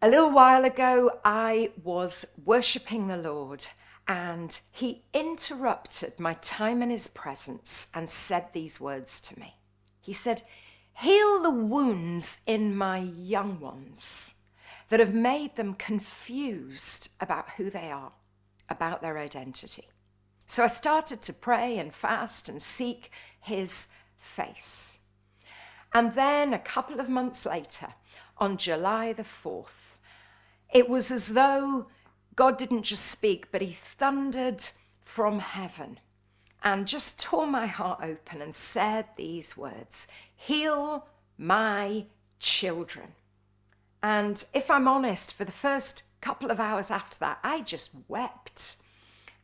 A little while ago, I was worshipping the Lord, and he interrupted my time in his presence and said these words to me. He said, "Heal the wounds in my young ones that have made them confused about who they are, about their identity." So I started to pray and fast and seek his face. And then a couple of months later, on July the 4th, it was as though God didn't just speak, but he thundered from heaven and just tore my heart open and said these words, "Heal my children." And if I'm honest, for the first couple of hours after that, I just wept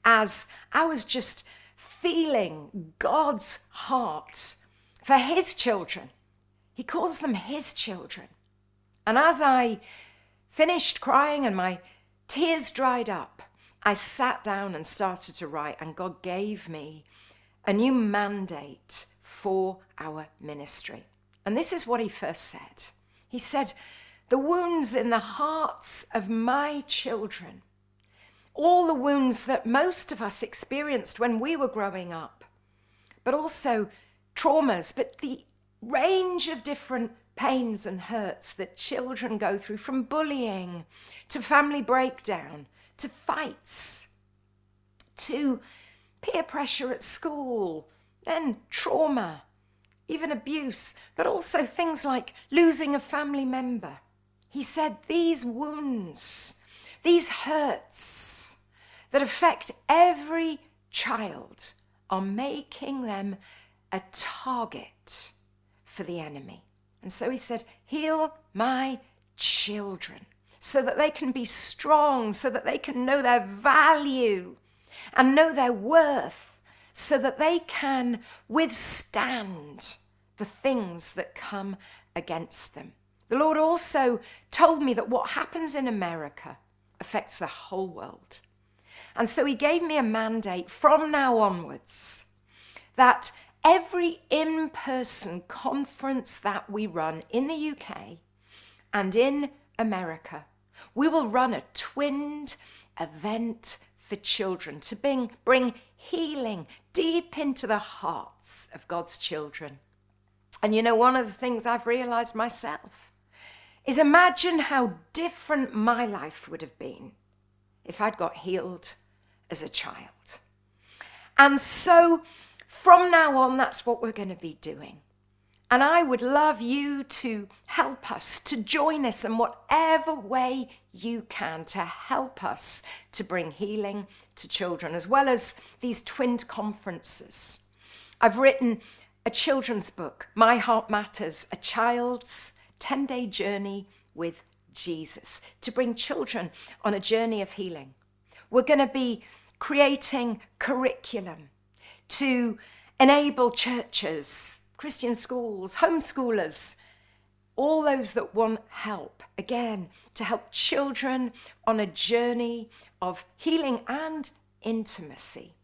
as I was just feeling God's heart for his children. He calls them his children. And as I finished crying and my tears dried up, I sat down and started to write, and God gave me a new mandate for our ministry. And this is what he first said. He said, "The wounds in the hearts of my children, all the wounds that most of us experienced when we were growing up, but also traumas, but the range of different pains and hurts that children go through, from bullying to family breakdown, to fights, to peer pressure at school, then trauma, even abuse, but also things like losing a family member." He said, "These wounds, these hurts that affect every child are making them a target for the enemy." And so he said, "Heal my children so that they can be strong, so that they can know their value and know their worth, so that they can withstand the things that come against them." The Lord also told me that what happens in America affects the whole world. And so he gave me a mandate from now onwards that every in-person conference that we run in the UK and in America, we will run a twinned event for children to bring healing deep into the hearts of God's children. And you know, one of the things I've realized myself is, imagine how different my life would have been if I'd got healed as a child. And so from now on, that's what we're going to be doing. And I would love you to help us, to join us in whatever way you can to help us to bring healing to children, as well as these twinned conferences. I've written a children's book, My Heart Matters, a child's 10-day journey with Jesus, to bring children on a journey of healing. We're going to be creating curriculum to enable churches, Christian schools, homeschoolers, all those that want help, again, to help children on a journey of healing and intimacy.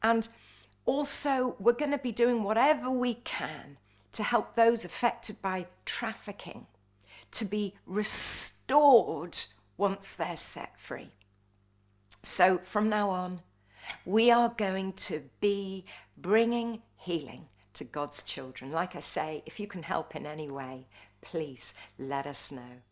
And also, we're going to be doing whatever we can to help those affected by trafficking to be restored once they're set free. So from now on, we are going to be bringing healing to God's children. Like I say, if you can help in any way, please let us know.